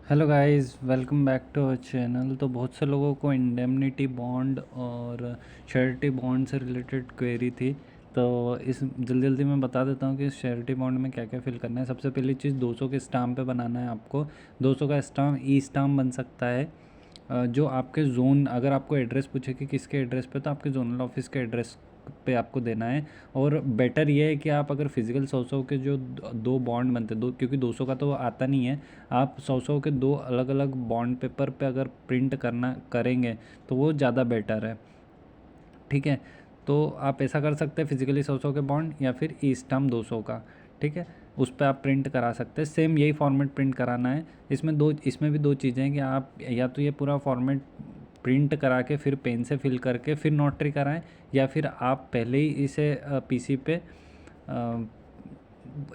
Hello guys, welcome back to our channel. तो बहुत से लोगों को इंडेमनिटी बॉन्ड और श्योरिटी बॉन्ड से रिलेटेड क्वेरी थी। तो इस जल्दी जल्दी मैं बता देता हूँ कि श्योरिटी बॉन्ड में क्या क्या फिल करना है। सबसे पहली चीज़ 200 के स्टाम्प पे बनाना है आपको। 200 का स्टाम्प ई स्टाम्प बन सकता है। जो आपके जोन, अगर आपको एड्रेस पूछे कि किसके एड्रेस पे, तो आपके जोनल ऑफिस के एड्रेस पे आपको देना है। और बेटर ये है कि आप अगर फिजिकल 100 के जो दो बॉन्ड बनते हैं, दो, क्योंकि 200 का तो आता नहीं है, आप 100 के दो अलग अलग बॉन्ड पेपर पे अगर प्रिंट करना करेंगे तो वो ज़्यादा बेटर है। ठीक है, तो आप ऐसा कर सकते हैं, फिजिकली 100 के बॉन्ड या फिर ई स्टाम्प 200 का। ठीक है, उस पर आप प्रिंट करा सकते हैं। सेम यही फॉर्मेट प्रिंट कराना है। इसमें भी दो चीज़ें हैं कि आप या तो ये पूरा फॉर्मेट प्रिंट करा के फिर पेन से फिल करके फिर नोटरी कराएं, या फिर आप पहले ही इसे पीसी पे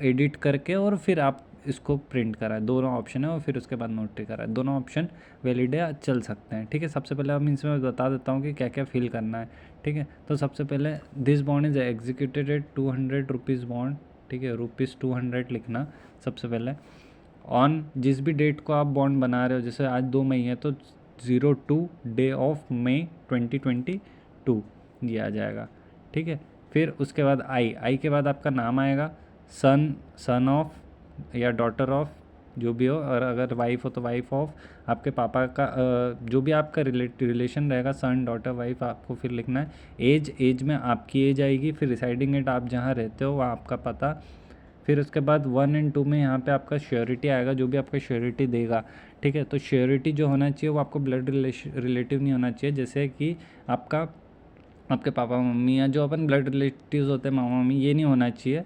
एडिट करके और फिर आप इसको प्रिंट कराएं। दोनों ऑप्शन है, और फिर उसके बाद नोटरी कराएं। दोनों ऑप्शन वैलिड है, चल सकते हैं। ठीक है, सबसे पहले हम इसमें बता देता हूँ कि क्या क्या फिल करना है। ठीक है, तो सबसे पहले this bond is executed eight 200 rupees bond. ठीक है, ₹200 लिखना सबसे पहले। ऑन जिस भी डेट को आप बॉन्ड बना रहे हो, जैसे आज 2 मई है तो 02 डे ऑफ मई 2022 ये आ जाएगा। ठीक है, फिर उसके बाद आई के बाद आपका नाम आएगा, सन ऑफ या डॉटर ऑफ, जो भी हो। और अगर वाइफ हो तो वाइफ ऑफ, आपके पापा का जो भी आपका रिलेशन रहेगा, सन डॉटर वाइफ, आपको फिर लिखना है। एज में आपकी एज आएगी, फिर रिसाइडिंग एट आप जहाँ रहते हो वहाँ आपका पता। फिर उसके बाद 1 और 2 में यहाँ पे आपका श्योरिटी आएगा, जो भी आपका श्योरिटी देगा। ठीक है, तो श्योरिटी जो होना चाहिए वो आपको ब्लड रिलेटिव नहीं होना चाहिए, जैसे कि आपका आपके पापा मम्मी या जो अपन ब्लड रिलेटिव्स होते हैं, मामा मम्मी, ये नहीं होना चाहिए।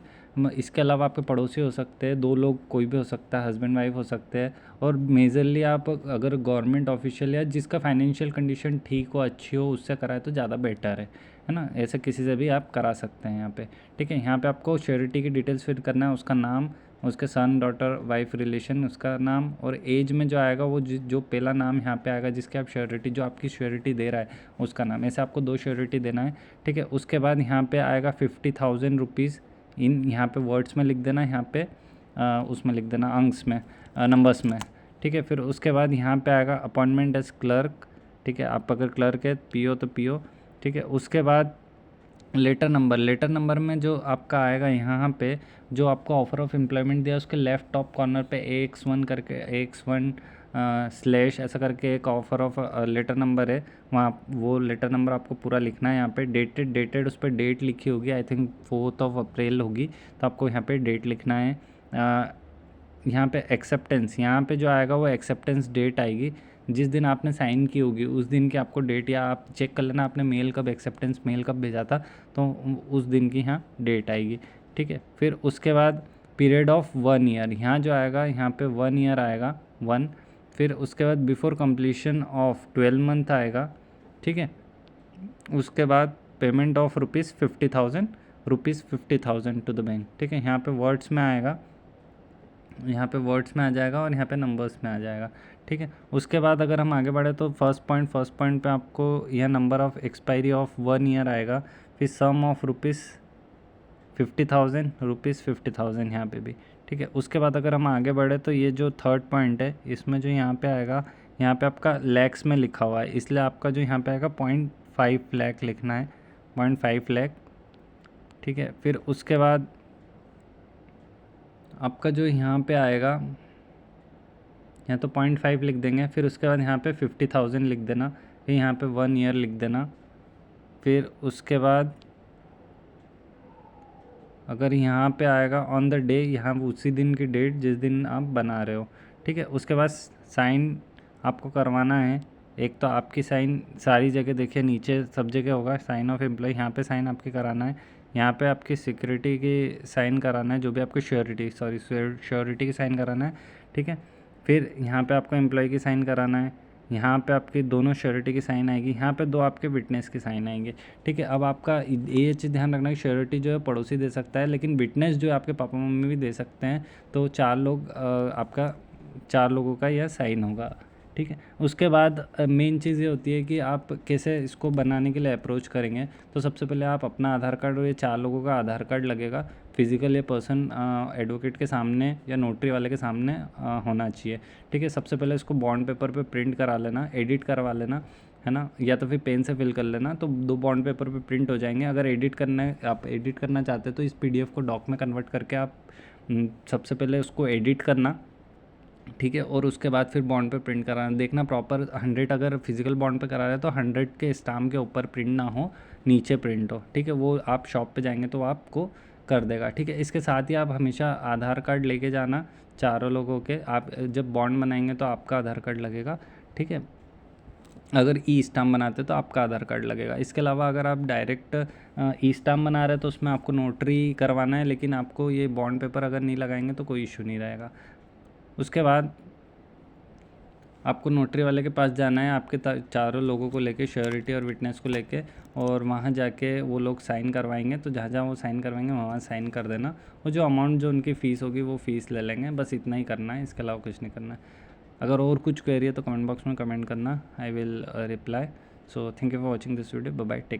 इसके अलावा आपके पड़ोसी हो सकते हैं, दो लोग कोई भी हो सकता है, हस्बैंड वाइफ हो सकते हैं। और मेजरली आप अगर गवर्नमेंट ऑफिशियल या जिसका फाइनेंशियल कंडीशन ठीक हो, अच्छी हो, उससे कराए तो ज़्यादा बेटर है ना। ऐसे किसी से भी आप करा सकते हैं यहाँ पे। ठीक है, यहाँ पे आपको श्योरिटी की डिटेल्स फिल करना है, उसका नाम, उसके सन डॉटर वाइफ रिलेशन, उसका नाम, और एज में जो आएगा वो जो पहला नाम यहाँ पे आएगा जिसके आप श्योरिटी, जो आपकी श्योरिटी दे रहा है उसका नाम। ऐसे आपको 2 श्योरिटी देना है। ठीक है, उसके बाद यहाँ पे आएगा 50,000 रुपीज़। यहाँ पे वर्ड्स में लिख देना, यहाँ पे उसमें लिख देना, अंक्स में, नंबर्स में। ठीक है, फिर उसके बाद यहाँ पे आएगा अपॉइंटमेंट एज क्लर्क। ठीक है, आप अगर क्लर्क है, पीओ तो पीओ। ठीक है, उसके बाद लेटर नंबर में जो आपका आएगा यहाँ पे, जो आपको ऑफर ऑफ एम्प्लॉयमेंट दिया उसके लेफ्ट टॉप कॉर्नर पे AX1 करके, AX1 स्लैश ऐसा करके एक ऑफर ऑफ लेटर नंबर है। वहाँ वो लेटर नंबर आपको पूरा लिखना है। यहाँ पे डेटेड उस पर डेट लिखी होगी, आई थिंक 4 अप्रैल होगी, तो आपको यहाँ पे डेट लिखना है। यहाँ पे एक्सेप्टेंस, यहाँ पे जो आएगा वो एक्सेप्टेंस डेट आएगी, जिस दिन आपने साइन की होगी उस दिन की आपको डेट, या आप चेक कर लेना आपने मेल कब, एक्सेप्टेंस मेल कब भेजा था, तो उस दिन की यहाँ डेट आएगी। ठीक है, फिर उसके बाद पीरियड ऑफ 1 ईयर, यहाँ जो आएगा यहाँ पे 1 ईयर आएगा, 1। फिर उसके बाद बिफोर कंप्लीशन ऑफ 12 मंथ आएगा। ठीक है, उसके बाद payment of ₹50,000 to the bank. ठीक है, यहाँ पे वर्ड्स में आएगा, यहाँ पे वर्ड्स में आ जाएगा और यहाँ पे नंबर्स में आ जाएगा। ठीक है, उसके बाद अगर हम आगे बढ़े तो फर्स्ट पॉइंट पे आपको यह number of expiry of 1 year आएगा। फिर सम ऑफ ₹50,000 यहाँ पे भी। ठीक है, उसके बाद अगर हम आगे बढ़े तो ये जो थर्ड पॉइंट है, इसमें जो यहाँ पे आएगा, यहाँ पे आपका लैक्स में लिखा हुआ है, इसलिए आपका जो यहाँ पे आएगा 0.5 लाख लिखना है, 0.5 लाख। ठीक है, फिर उसके बाद आपका जो यहाँ पे आएगा, यहाँ तो 0.5 लिख देंगे। फिर उसके बाद यहाँ पे 50,000 लिख देना, फिर यहाँ पे 1 ईयर लिख देना। फिर उसके बाद अगर यहाँ पे आएगा ऑन द डे, यहाँ उसी दिन की डेट जिस दिन आप बना रहे हो। ठीक है, उसके बाद साइन आपको करवाना है। एक तो आपकी साइन सारी जगह देखिए, नीचे सब जगह होगा साइन ऑफ एम्प्लॉय, यहाँ पे साइन आपकी कराना है। यहाँ पे आपकी सिक्योरिटी की साइन कराना है, जो भी आपकी श्योरिटी की साइन कराना है। ठीक है, फिर यहाँ पे आपको एम्प्लॉय की साइन कराना है। यहाँ पे आपकी दोनों श्योरिटी की साइन आएगी, यहाँ पे 2 आपके विटनेस की साइन आएंगे। ठीक है, अब आपका ये चीज़ ध्यान रखना कि श्योरिटी जो है पड़ोसी दे सकता है, लेकिन विटनेस जो है आपके पापा मम्मी भी दे सकते हैं। तो 4 लोग आपका 4 लोगों का यह साइन होगा। ठीक है, उसके बाद मेन चीज़ ये होती है कि आप कैसे इसको बनाने के लिए अप्रोच करेंगे। तो सबसे पहले आप अपना आधार कार्ड और ये 4 लोगों का आधार कार्ड लगेगा। फिजिकल ये पर्सन एडवोकेट के सामने या नोटरी वाले के सामने होना चाहिए। ठीक है, सबसे पहले इसको बॉन्ड पेपर पे प्रिंट करा लेना, एडिट करवा लेना, है ना, या तो फिर पेन से फिल कर लेना, तो 2 बॉन्ड पेपर पे प्रिंट हो जाएंगे। अगर एडिट करना है, आप एडिट करना चाहते हैं तो इस PDF को डॉक में कन्वर्ट करके आप सबसे पहले उसको एडिट करना, ठीक है, और उसके बाद फिर बॉन्ड पे प्रिंट कराना। देखना प्रॉपर 100 अगर फिजिकल बॉन्ड पे करा रहे हैं तो 100 के स्टाम्प के ऊपर प्रिंट ना हो, नीचे प्रिंट हो। ठीक है, वो आप शॉप पे जाएंगे तो वो आपको कर देगा। ठीक है, इसके साथ ही आप हमेशा आधार कार्ड लेके जाना चारों लोगों के। आप जब बॉन्ड बनाएंगे तो आपका आधार कार्ड लगेगा। ठीक है, अगर ई स्टाम्प बनाते तो आपका आधार कार्ड लगेगा। इसके अलावा अगर आप डायरेक्ट ई स्टाम्प बना रहे हैं तो उसमें आपको नोटरी करवाना है, लेकिन आपको ये बॉन्ड पेपर अगर नहीं लगाएंगे तो कोई इशू नहीं रहेगा। उसके बाद आपको नोटरी वाले के पास जाना है, आपके चारों लोगों को लेके, श्योरिटी और विटनेस को लेके, और वहाँ जाके वो लोग साइन करवाएंगे। तो जहाँ जहाँ वो साइन करवाएंगे वहाँ साइन कर देना, और जो अमाउंट जो उनकी फ़ीस होगी वो फ़ीस ले लेंगे। बस इतना ही करना है, इसके अलावा कुछ नहीं करना है। अगर और कुछ क्वेरी है तो कमेंट बॉक्स में कमेंट करना, I will reply. So thank you for watching this video, bye bye, take.